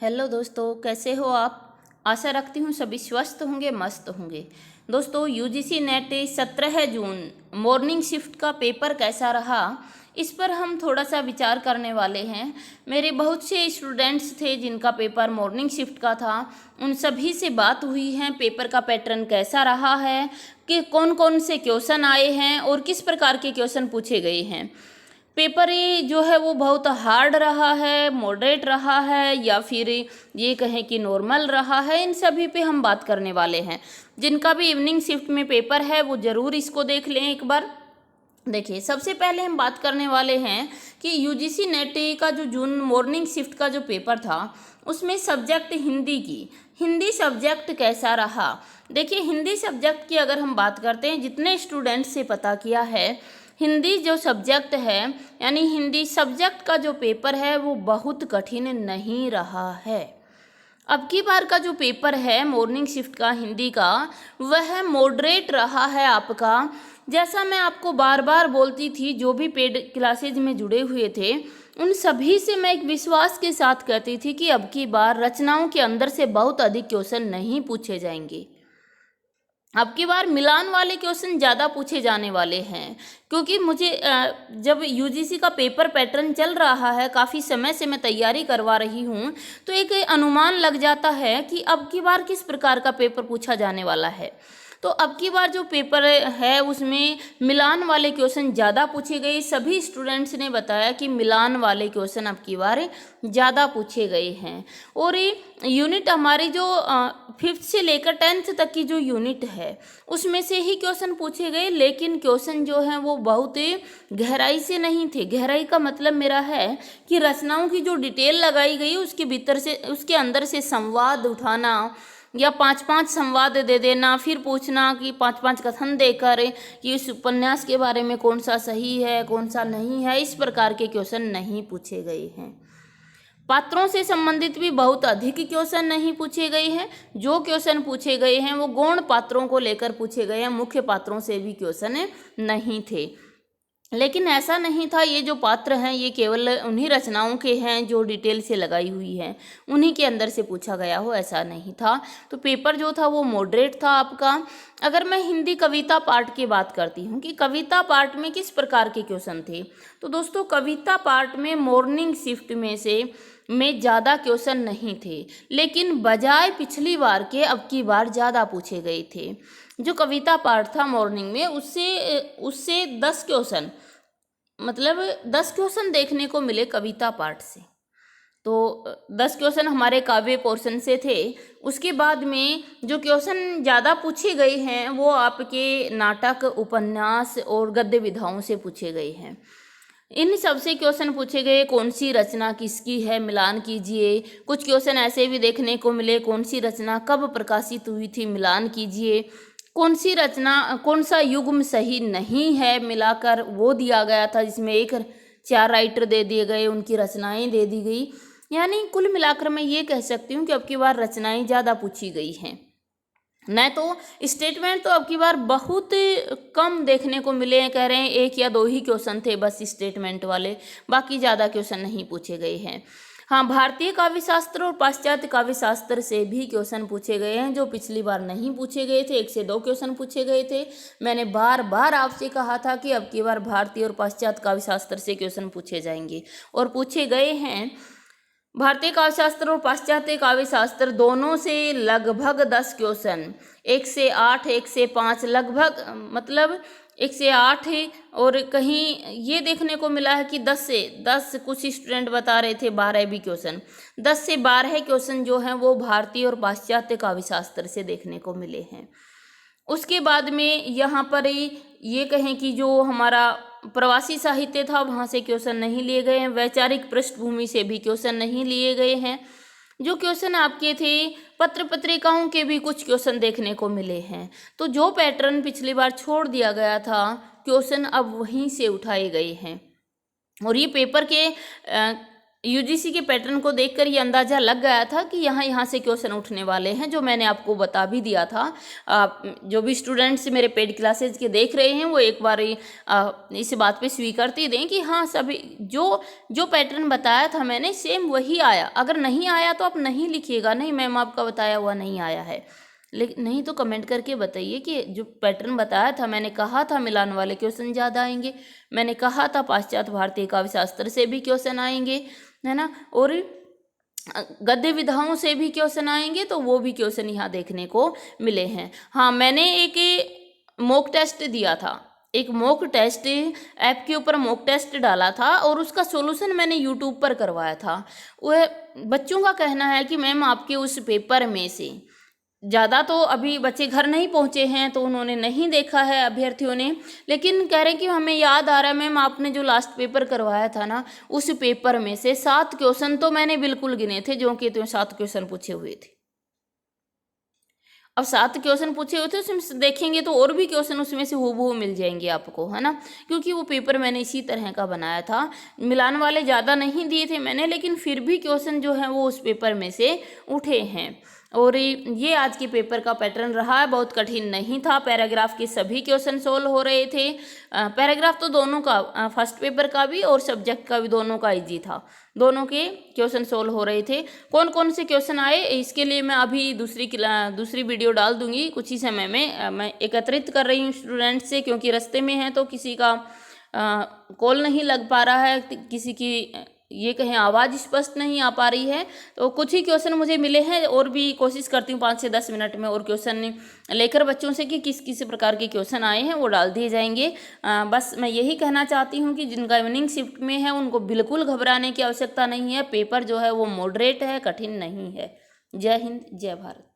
Hello दोस्तों, कैसे हो आप। आशा रखती हूँ सभी स्वस्थ होंगे, मस्त होंगे। दोस्तों, यूजीसी नेट 17 जून मॉर्निंग शिफ्ट का पेपर कैसा रहा, इस पर हम थोड़ा सा विचार करने वाले हैं। मेरे बहुत से स्टूडेंट्स थे जिनका पेपर मॉर्निंग शिफ्ट का था, उन सभी से बात हुई है। पेपर का पैटर्न कैसा रहा है, कि कौन कौन से क्वेश्चन आए हैं और किस प्रकार के क्वेश्चन पूछे गए हैं। पेपर ये जो है वो बहुत हार्ड रहा है, मॉडरेट रहा है, या फिर ये कहें कि नॉर्मल रहा है, इन सभी पे हम बात करने वाले हैं। जिनका भी इवनिंग शिफ्ट में पेपर है वो ज़रूर इसको देख लें एक बार। देखिए, सबसे पहले हम बात करने वाले हैं कि यूजीसी नेट का जो जून मॉर्निंग शिफ्ट का जो पेपर था उसमें सब्जेक्ट हिंदी सब्जेक्ट कैसा रहा। देखिए, हिंदी सब्जेक्ट की अगर हम बात करते हैं, जितने स्टूडेंट से पता किया है, हिंदी जो सब्जेक्ट है यानी हिंदी सब्जेक्ट का जो पेपर है वो बहुत कठिन नहीं रहा है। अब की बार का जो पेपर है मॉर्निंग शिफ्ट का हिंदी का, वह मॉडरेट रहा है आपका। जैसा मैं आपको बार बार बोलती थी, जो भी पेड क्लासेज में जुड़े हुए थे उन सभी से मैं एक विश्वास के साथ कहती थी कि अब की बार रचनाओं के अंदर से बहुत अधिक क्वेश्चन नहीं पूछे जाएंगे। अब की बार मिलान वाले क्वेश्चन ज़्यादा पूछे जाने वाले हैं, क्योंकि मुझे जब यूजीसी का पेपर पैटर्न चल रहा है, काफ़ी समय से मैं तैयारी करवा रही हूँ, तो एक अनुमान लग जाता है कि अब की बार किस प्रकार का पेपर पूछा जाने वाला है। तो अब की बार जो पेपर है उसमें मिलान वाले क्वेश्चन ज़्यादा पूछे गए। सभी स्टूडेंट्स ने बताया कि मिलान वाले क्वेश्चन अब की बार ज़्यादा पूछे गए हैं। और ये यूनिट हमारी जो 5th से लेकर 10th तक की जो यूनिट है उसमें से ही क्वेश्चन पूछे गए, लेकिन क्वेश्चन जो हैं वो बहुत गहराई से नहीं थे। गहराई का मतलब मेरा है कि रचनाओं की जो डिटेल लगाई गई उसके भीतर से, उसके अंदर से संवाद उठाना, या 5-5 संवाद दे देना, फिर पूछना कि 5-5 कथन देकर कि इस उपन्यास के बारे में कौन सा सही है कौन सा नहीं है, इस प्रकार के क्वेश्चन नहीं पूछे गए हैं। पात्रों से संबंधित भी बहुत अधिक क्वेश्चन नहीं पूछे गए हैं। जो क्वेश्चन पूछे गए हैं वो गौण पात्रों को लेकर पूछे गए हैं, मुख्य पात्रों से भी क्वेश्चन नहीं थे। लेकिन ऐसा नहीं था, ये जो पात्र हैं ये केवल उन्हीं रचनाओं के हैं जो डिटेल से लगाई हुई हैं, उन्हीं के अंदर से पूछा गया हो, ऐसा नहीं था। तो पेपर जो था वो मॉडरेट था आपका। अगर मैं हिंदी कविता पार्ट की बात करती हूँ कि कविता पार्ट में किस प्रकार के क्वेश्चन थे, तो दोस्तों कविता पार्ट में मॉर्निंग शिफ्ट में ज़्यादा क्वेश्चन नहीं थे, लेकिन बजाय पिछली बार के अब की बार ज़्यादा पूछे गए थे। जो कविता पार्ट था मॉर्निंग में उससे 10 क्वेश्चन, मतलब 10 क्वेश्चन देखने को मिले कविता पार्ट से। तो 10 क्वेश्चन हमारे काव्य पोर्शन से थे। उसके बाद में जो क्वेश्चन ज़्यादा पूछे गए हैं वो आपके नाटक, उपन्यास और गद्य विधाओं से पूछे गए हैं। इन सबसे क्वेश्चन पूछे गए, कौन सी रचना किसकी है मिलान कीजिए। कुछ क्वेश्चन ऐसे भी देखने को मिले, कौन सी रचना कब प्रकाशित हुई थी मिलान कीजिए। कौन सी रचना, कौन सा युग्म सही नहीं है मिलाकर वो दिया गया था, जिसमें 4 राइटर दे दिए गए, उनकी रचनाएं दे दी गई। यानी कुल मिलाकर मैं ये कह सकती हूँ कि अब की बार रचनाएं ज़्यादा पूछी गई हैं। न तो स्टेटमेंट तो अब की बार बहुत कम देखने को मिले हैं, कह रहे हैं 1 या 2 ही क्वेश्चन थे बस स्टेटमेंट वाले, बाकी ज़्यादा क्वेश्चन नहीं पूछे गए हैं। हाँ, भारतीय काव्य शास्त्र और पाश्चात्य काव्य शास्त्र से भी क्वेश्चन पूछे गए हैं, जो पिछली बार नहीं पूछे गए थे। 1 से 2 क्वेश्चन पूछे गए थे। मैंने बार बार आपसे कहा था कि अब की बार भारतीय और पाश्चात्य काव्य शास्त्र से क्वेश्चन पूछे जाएंगे, और पूछे गए हैं। भारतीय काव्य शास्त्र और पाश्चात्य काव्य शास्त्र दोनों से लगभग 10 क्वेश्चन, 1 से 8, 1 से 5, लगभग मतलब 1 से 8 है। और कहीं ये देखने को मिला है कि 10 से 10, कुछ स्टूडेंट बता रहे थे 12 भी क्वेश्चन, 10 से 12 क्वेश्चन जो हैं वो भारतीय और पाश्चात्य काव्य शास्त्र से देखने को मिले हैं। उसके बाद में यहाँ पर ये कहें कि जो हमारा प्रवासी साहित्य था वहाँ से क्वेश्चन नहीं लिए गए हैं। वैचारिक पृष्ठभूमि से भी क्वेश्चन नहीं लिए गए हैं। जो क्वेश्चन आपके थे पत्र पत्रिकाओं के भी कुछ क्वेश्चन देखने को मिले हैं। तो जो पैटर्न पिछली बार छोड़ दिया गया था, क्वेश्चन अब वहीं से उठाए गए हैं। और ये पेपर के यूजीसी के पैटर्न को देखकर ये अंदाज़ा लग गया था कि यहाँ से क्वेश्चन उठने वाले हैं, जो मैंने आपको बता भी दिया था। जो भी स्टूडेंट्स मेरे पेड क्लासेज के देख रहे हैं वो एक बार इस बात पे स्वीकृति दें कि हाँ, सभी जो पैटर्न बताया था मैंने सेम वही आया। अगर नहीं आया तो आप नहीं लिखिएगा, नहीं मैम आपका बताया हुआ नहीं आया है, लेकिन नहीं तो कमेंट करके बताइए कि जो पैटर्न बताया था, मैंने कहा था मिलान वाले क्वेश्चन ज़्यादा आएंगे, मैंने कहा था पाश्चात्य भारतीय काव्य शास्त्र से भी क्वेश्चन आएंगे, है ना, और गद्य विधाओं से भी क्वेश्चन आएंगे, तो वो भी क्वेश्चन यहाँ देखने को मिले हैं। हाँ, मैंने एक मॉक टेस्ट दिया था, एक मॉक टेस्ट ऐप के ऊपर मॉक टेस्ट डाला था और उसका सॉल्यूशन मैंने यूट्यूब पर करवाया था। वह बच्चों का कहना है कि मैम आपके उस पेपर में से ज़्यादा तो अभी बच्चे घर नहीं पहुँचे हैं तो उन्होंने नहीं देखा है अभ्यर्थियों ने, लेकिन कह रहे हैं कि हमें याद आ रहा है मैम आपने जो लास्ट पेपर करवाया था ना, उस पेपर में से 7 क्वेश्चन तो मैंने बिल्कुल गिने थे, जो कि तो 7 क्वेश्चन पूछे हुए थे। अब 7 क्वेश्चन पूछे हुए थे, उसमें देखेंगे तो और भी क्वेश्चन उसमें से हूबहू मिल जाएंगे आपको, है ना, क्योंकि वो पेपर मैंने इसी तरह का बनाया था। मिलान वाले ज़्यादा नहीं दिए थे मैंने, लेकिन फिर भी क्वेश्चन जो है वो उस पेपर में से उठे हैं। और ये आज के पेपर का पैटर्न रहा है, बहुत कठिन नहीं था। पैराग्राफ के सभी क्वेश्चन सोल्व हो रहे थे। पैराग्राफ तो दोनों का, फर्स्ट पेपर का भी और सब्जेक्ट का भी, दोनों का इजी था, दोनों के क्वेश्चन सोल्व हो रहे थे। कौन कौन से क्वेश्चन आए इसके लिए मैं अभी दूसरी वीडियो डाल दूंगी कुछ ही समय में। मैं एकत्रित कर रही हूँ स्टूडेंट से, क्योंकि रास्ते में हैं तो किसी का कॉल नहीं लग पा रहा है, किसी की ये कहें आवाज़ स्पष्ट नहीं आ पा रही है, तो कुछ ही क्वेश्चन मुझे मिले हैं और भी कोशिश करती हूँ 5 से 10 मिनट में और क्वेश्चन लेकर बच्चों से कि किस किस प्रकार के क्वेश्चन आए हैं वो डाल दिए जाएंगे। बस मैं यही कहना चाहती हूँ कि जिनका इवनिंग शिफ्ट में है उनको बिल्कुल घबराने की आवश्यकता नहीं है। पेपर जो है वो मॉडरेट है, कठिन नहीं है। जय हिंद, जय भारत।